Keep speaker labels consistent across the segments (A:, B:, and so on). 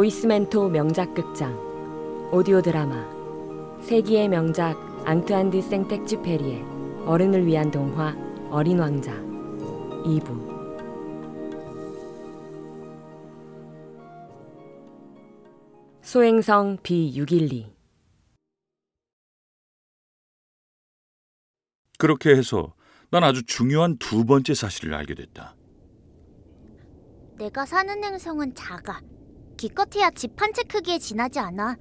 A: 보이스멘토 명작극장 오디오 드라마 세기의 명작 앙투안 드 생텍쥐페리의 어른을 위한 동화 어린 왕자 2부. 소행성 B612.
B: 그렇게 해서 난 아주 중요한 두 번째 사실을 알게 됐다.
C: 내가 사는 행성은 작아. 기껏해야 집 한 채 크기에 지나지 않아.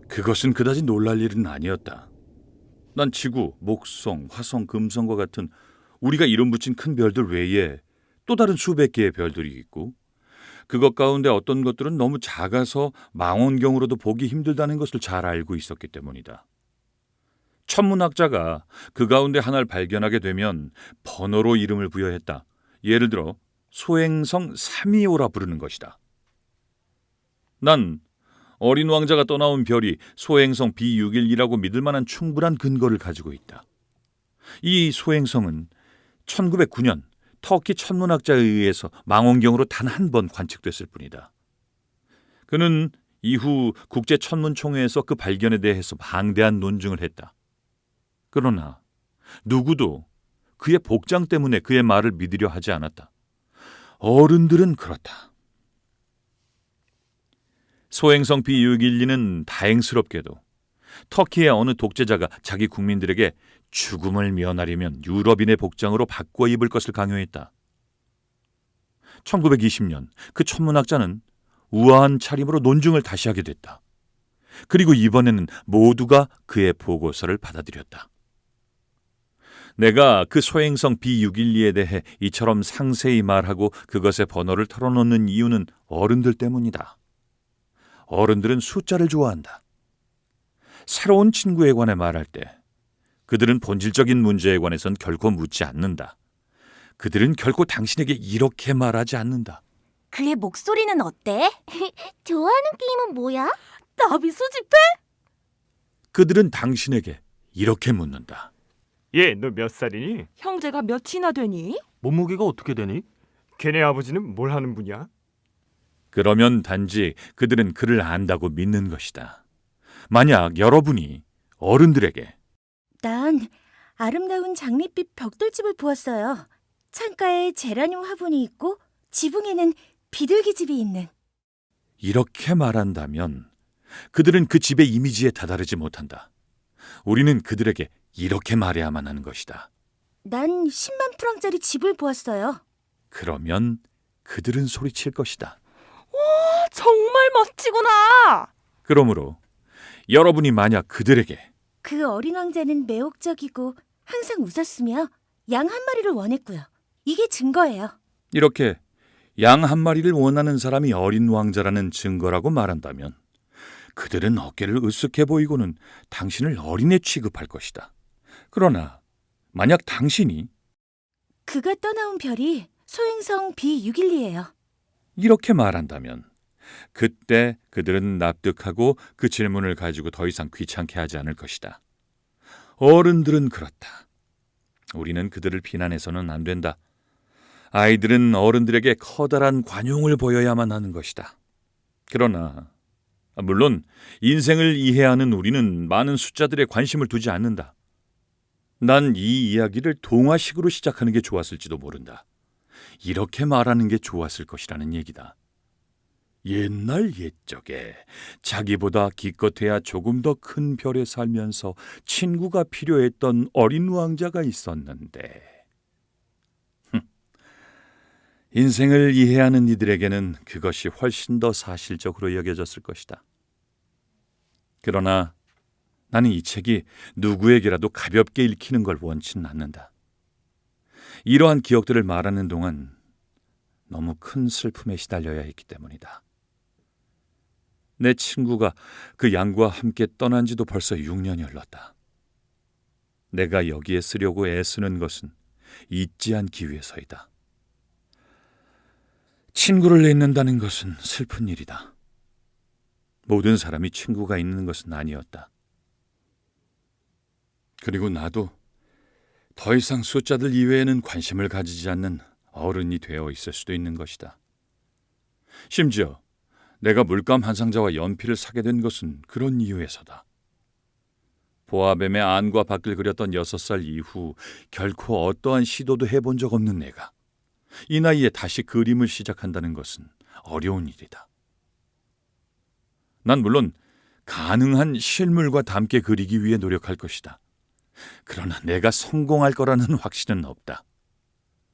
B: 그것은 그다지 놀랄 일은 아니었다. 난 지구, 목성, 화성, 금성과 같은 우리가 이름 붙인 큰 별들 외에 또 다른 수백 개의 별들이 있고, 그것 가운데 어떤 것들은 너무 작아서 망원경으로도 보기 힘들다는 것을 잘 알고 있었기 때문이다. 천문학자가 그 가운데 하나를 발견하게 되면 번호로 이름을 부여했다. 예를 들어 소행성 325라 부르는 것이다. 난 어린 왕자가 떠나온 별이 소행성 B612라고 믿을 만한 충분한 근거를 가지고 있다. 이 소행성은 1909년 터키 천문학자에 의해서 망원경으로 단 한 번 관측됐을 뿐이다. 그는 이후 국제천문총회에서 그 발견에 대해서 방대한 논증을 했다. 그러나 누구도 그의 복장 때문에 그의 말을 믿으려 하지 않았다. 어른들은 그렇다. 소행성 B612는 다행스럽게도 터키의 어느 독재자가 자기 국민들에게 죽음을 면하려면 유럽인의 복장으로 바꿔 입을 것을 강요했다. 1920년 그 천문학자는 우아한 차림으로 논증을 다시 하게 됐다. 그리고 이번에는 모두가 그의 보고서를 받아들였다. 내가 그 소행성 B612에 대해 이처럼 상세히 말하고 그것의 번호를 털어놓는 이유는 어른들 때문이다. 어른들은 숫자를 좋아한다. 새로운 친구에 관해 말할 때 그들은 본질적인 문제에 관해선 결코 묻지 않는다. 그들은 결코 당신에게 이렇게 말하지 않는다.
C: 그의 목소리는 어때? 좋아하는 게임은 뭐야?
D: 나비 수집해?
B: 그들은 당신에게 이렇게 묻는다.
E: 얘, 너 몇 살이니?
D: 형제가 몇이나 되니?
E: 몸무게가 어떻게 되니? 걔네 아버지는 뭘 하는 분이야?
B: 그러면 단지 그들은 그를 안다고 믿는 것이다. 만약 여러분이 어른들에게
F: 난 아름다운 장밋빛 벽돌집을 보았어요. 창가에 제라늄 화분이 있고 지붕에는 비둘기집이 있는.
B: 이렇게 말한다면 그들은 그 집의 이미지에 다다르지 못한다. 우리는 그들에게 이렇게 말해야만 하는 것이다.
F: 난 10만 프랑짜리 집을 보았어요.
B: 그러면 그들은 소리칠 것이다.
D: 정말 멋지구나.
B: 그러므로 여러분이 만약 그들에게
F: 그 어린 왕자는 매혹적이고 항상 웃었으며 양 한 마리를 원했고요. 이게 증거예요.
B: 이렇게 양 한 마리를 원하는 사람이 어린 왕자라는 증거라고 말한다면 그들은 어깨를 으쓱해 보이고는 당신을 어린애 취급할 것이다. 그러나 만약 당신이
F: 그가 떠나온 별이 소행성 B612예요.
B: 이렇게 말한다면 그때 그들은 납득하고 그 질문을 가지고 더 이상 귀찮게 하지 않을 것이다. 어른들은 그렇다. 우리는 그들을 비난해서는 안 된다. 아이들은 어른들에게 커다란 관용을 보여야만 하는 것이다. 그러나 물론 인생을 이해하는 우리는 많은 숫자들에 관심을 두지 않는다. 난 이 이야기를 동화식으로 시작하는 게 좋았을지도 모른다. 이렇게 말하는 게 좋았을 것이라는 얘기다. 옛날 옛적에 자기보다 기껏해야 조금 더 큰 별에 살면서 친구가 필요했던 어린 왕자가 있었는데, 인생을 이해하는 이들에게는 그것이 훨씬 더 사실적으로 여겨졌을 것이다. 그러나 나는 이 책이 누구에게라도 가볍게 읽히는 걸 원치는 않는다. 이러한 기억들을 말하는 동안 너무 큰 슬픔에 시달려야 했기 때문이다. 내 친구가 그 양과 함께 떠난 지도 벌써 6년이 흘렀다. 내가 여기에 쓰려고 애쓰는 것은 잊지 않기 위해서이다. 친구를 잊는다는 것은 슬픈 일이다. 모든 사람이 친구가 있는 것은 아니었다. 그리고 나도 더 이상 숫자들 이외에는 관심을 가지지 않는 어른이 되어 있을 수도 있는 것이다. 심지어 내가 물감 한 상자와 연필을 사게 된 것은 그런 이유에서다. 보아뱀의 안과 밖을 그렸던 6살 이후 결코 어떠한 시도도 해본 적 없는 내가 이 나이에 다시 그림을 시작한다는 것은 어려운 일이다. 난 물론 가능한 실물과 담게 그리기 위해 노력할 것이다. 그러나 내가 성공할 거라는 확신은 없다.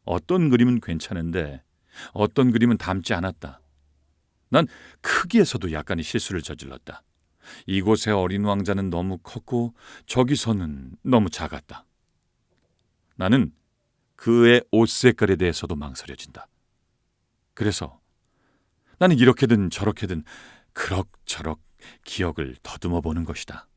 B: 어떤 그림은 괜찮은데 어떤 그림은 닮지 않았다. 난 크기에서도 약간의 실수를 저질렀다. 이곳의 어린 왕자는 너무 컸고 저기서는 너무 작았다. 나는 그의 옷 색깔에 대해서도 망설여진다. 그래서 나는 이렇게든 저렇게든 그럭저럭 기억을 더듬어 보는 것이다.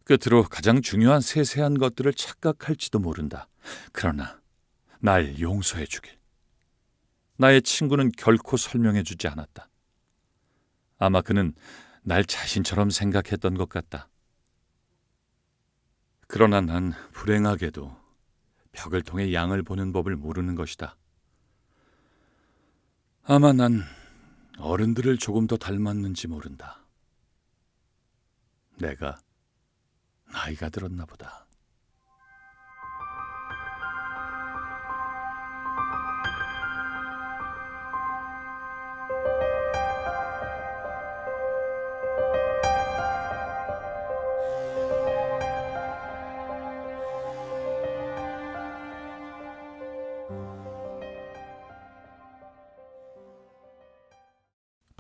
B: 끝으로 가장 중요한 세세한 것들을 착각할지도 모른다. 그러나 날 용서해 주길. 나의 친구는 결코 설명해 주지 않았다. 아마 그는 날 자신처럼 생각했던 것 같다. 그러나 난 불행하게도 벽을 통해 양을 보는 법을 모르는 것이다. 아마 난 어른들을 조금 더 닮았는지 모른다. 내가 나이가 들었나 보다.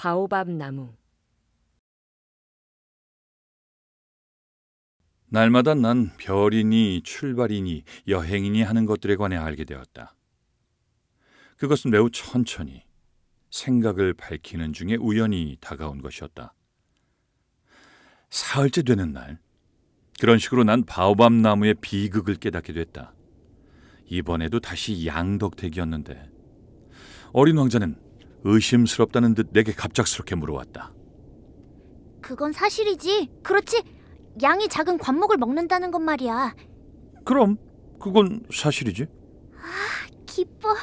A: 바오밥 나무.
B: 날마다 난 별이니 출발이니 여행이니 하는 것들에 관해 알게 되었다. 그것은 매우 천천히 생각을 밝히는 중에 우연히 다가온 것이었다. 사흘째 되는 날, 그런 식으로 난 바오밥 나무의 비극을 깨닫게 됐다. 이번에도 다시 양덕택이었는데 어린 왕자는 의심스럽다는 듯 내게 갑작스럽게 물어왔다.
C: 그건 사실이지. 그렇지. 양이 작은 관목을 먹는다는 건 말이야.
B: 그럼 그건 사실이지.
C: 기뻐.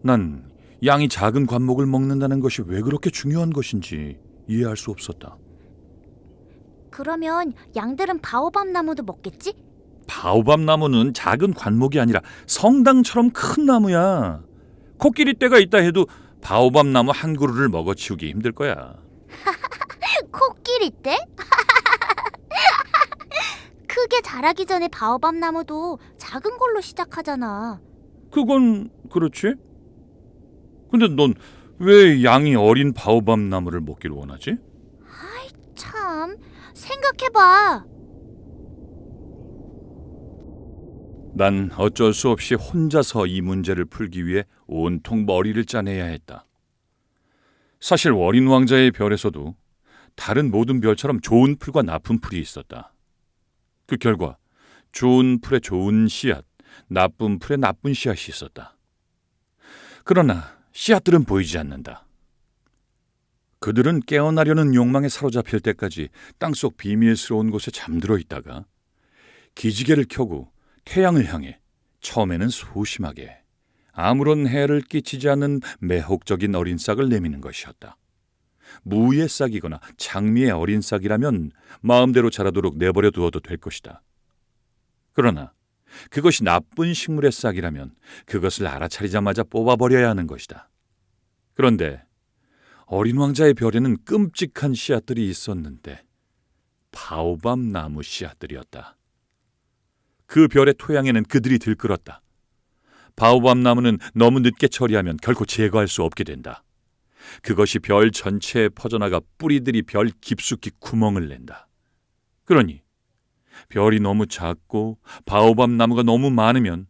B: 난 양이 작은 관목을 먹는다는 것이 왜 그렇게 중요한 것인지 이해할 수 없었다.
C: 그러면 양들은 바오밥 나무도 먹겠지?
B: 바오밥 나무는 작은 관목이 아니라 성당처럼 큰 나무야. 코끼리 떼가 있다 해도 바오밥 나무 한 그루를 먹어치우기 힘들 거야.
C: 코끼리 떼? 크게 자라기 전에 바오밥 나무도 작은 걸로 시작하잖아.
B: 그건 그렇지. 근데 넌 왜 양이 어린 바오밥 나무를 먹기를 원하지?
C: 참, 생각해봐.
B: 난 어쩔 수 없이 혼자서 이 문제를 풀기 위해 온통 머리를 짜내야 했다. 사실 어린 왕자의 별에서도 다른 모든 별처럼 좋은 풀과 나쁜 풀이 있었다. 그 결과 좋은 풀에 좋은 씨앗, 나쁜 풀에 나쁜 씨앗이 있었다. 그러나 씨앗들은 보이지 않는다. 그들은 깨어나려는 욕망에 사로잡힐 때까지 땅속 비밀스러운 곳에 잠들어 있다가 기지개를 켜고 태양을 향해 처음에는 소심하게 아무런 해를 끼치지 않는 매혹적인 어린 싹을 내미는 것이었다. 무의 싹이거나 장미의 어린 싹이라면 마음대로 자라도록 내버려 두어도 될 것이다. 그러나 그것이 나쁜 식물의 싹이라면 그것을 알아차리자마자 뽑아버려야 하는 것이다. 그런데 어린 왕자의 별에는 끔찍한 씨앗들이 있었는데 바오밥 나무 씨앗들이었다. 그 별의 토양에는 그들이 들끓었다. 바오밥 나무는 너무 늦게 처리하면 결코 제거할 수 없게 된다. 그것이 별 전체에 퍼져나가 뿌리들이 별 깊숙이 구멍을 낸다. 그러니 별이 너무 작고 바오밥 나무가 너무 많으면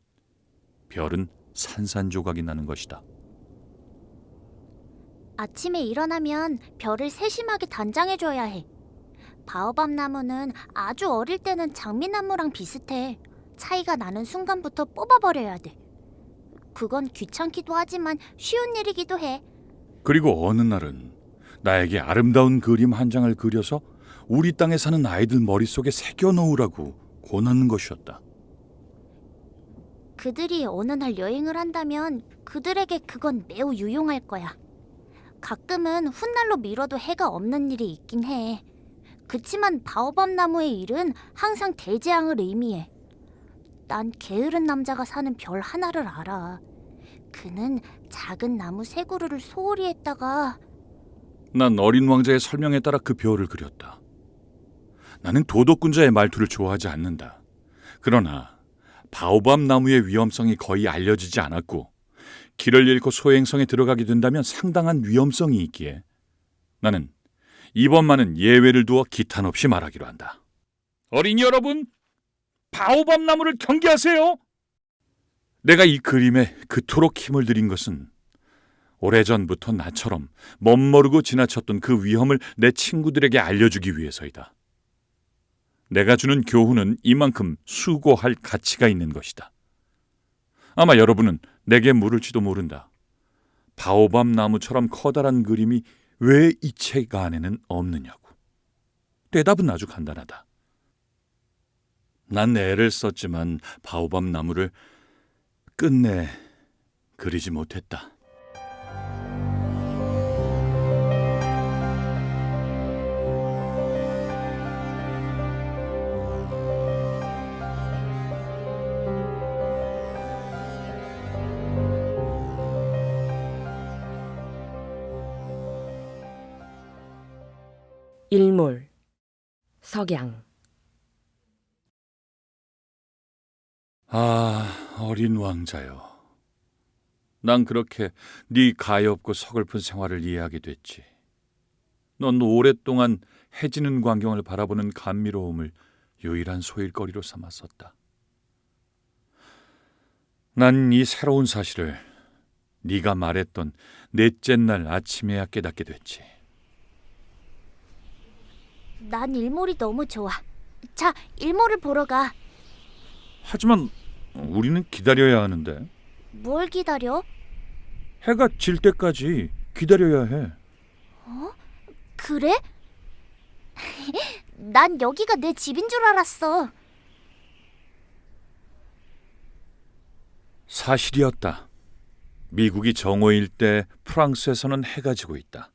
B: 별은 산산조각이 나는 것이다.
C: 아침에 일어나면 별을 세심하게 단장해줘야 해. 바오밥 나무는 아주 어릴 때는 장미나무랑 비슷해. 차이가 나는 순간부터 뽑아버려야 돼. 그건 귀찮기도 하지만 쉬운 일이기도 해.
B: 그리고 어느 날은 나에게 아름다운 그림 한 장을 그려서 우리 땅에 사는 아이들 머릿속에 새겨놓으라고 권하는 것이었다.
C: 그들이 어느 날 여행을 한다면 그들에게 그건 매우 유용할 거야. 가끔은 훗날로 미뤄도 해가 없는 일이 있긴 해. 그치만 바오밥 나무의 일은 항상 대재앙을 의미해. 난 게으른 남자가 사는 별 하나를 알아. 그는 작은 나무 세 그루를 소홀히 했다가
B: 난 어린 왕자의 설명에 따라 그 벼를 그렸다. 나는 도덕군자의 말투를 좋아하지 않는다. 그러나 바오밥 나무의 위험성이 거의 알려지지 않았고 길을 잃고 소행성에 들어가게 된다면 상당한 위험성이 있기에 나는 이번만은 예외를 두어 기탄 없이 말하기로 한다. 어린이 여러분, 바오밥 나무를 경계하세요. 내가 이 그림에 그토록 힘을 들인 것은 오래전부터 나처럼 멋모르고 지나쳤던 그 위험을 내 친구들에게 알려주기 위해서이다. 내가 주는 교훈은 이만큼 수고할 가치가 있는 것이다. 아마 여러분은 내게 물을지도 모른다. 바오밥 나무처럼 커다란 그림이 왜 이 책 안에는 없느냐고. 대답은 아주 간단하다. 난 애를 썼지만 바오밥 나무를 끝내 그리지 못했다.
A: 일몰 석양.
B: 아, 어린 왕자여. 난 그렇게 네 가엾고 서글픈 생활을 이해하게 됐지. 넌 오랫동안 해지는 광경을 바라보는 감미로움을 유일한 소일거리로 삼았었다. 난 이 새로운 사실을 네가 말했던 넷째 날 아침에야 깨닫게 됐지.
C: 난 일몰이 너무 좋아. 자, 일몰을 보러 가.
B: 하지만 우리는 기다려야 하는데.
C: 뭘 기다려?
B: 해가 질 때까지 기다려야 해.
C: 그래? 난 여기가 내 집인 줄 알았어.
B: 사실이었다. 미국이 정오일 때 프랑스에서는 해가 지고 있다.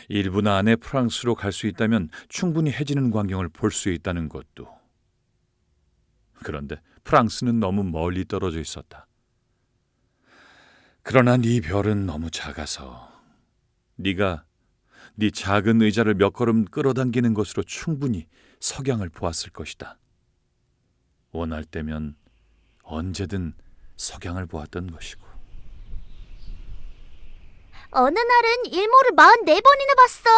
B: 1분 안에 프랑스로 갈 수 있다면 충분히 해지는 광경을 볼 수 있다는 것도. 그런데 프랑스는 너무 멀리 떨어져 있었다. 그러나 네 별은 너무 작아서 네가 네 작은 의자를 몇 걸음 끌어당기는 것으로 충분히 석양을 보았을 것이다. 원할 때면 언제든 석양을 보았던 것이고.
C: 어느 날은 일몰을 44번이나 봤어.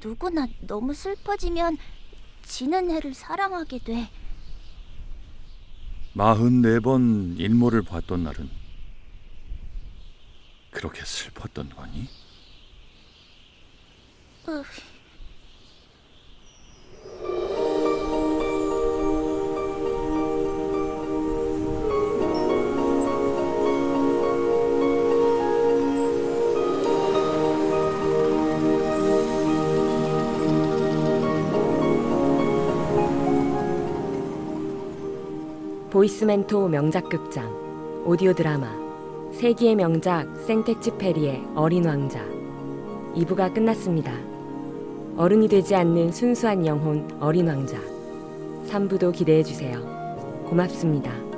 C: 누구나 너무 슬퍼지면 지는 해를 사랑하게 돼.
B: 44번 일몰을 봤던 날은 그렇게 슬펐던 거니?
A: 보이스멘토 명작극장 오디오 드라마 세기의 명작 생텍쥐페리의 어린 왕자 2부가 끝났습니다. 어른이 되지 않는 순수한 영혼 어린 왕자 3부도 기대해주세요. 고맙습니다.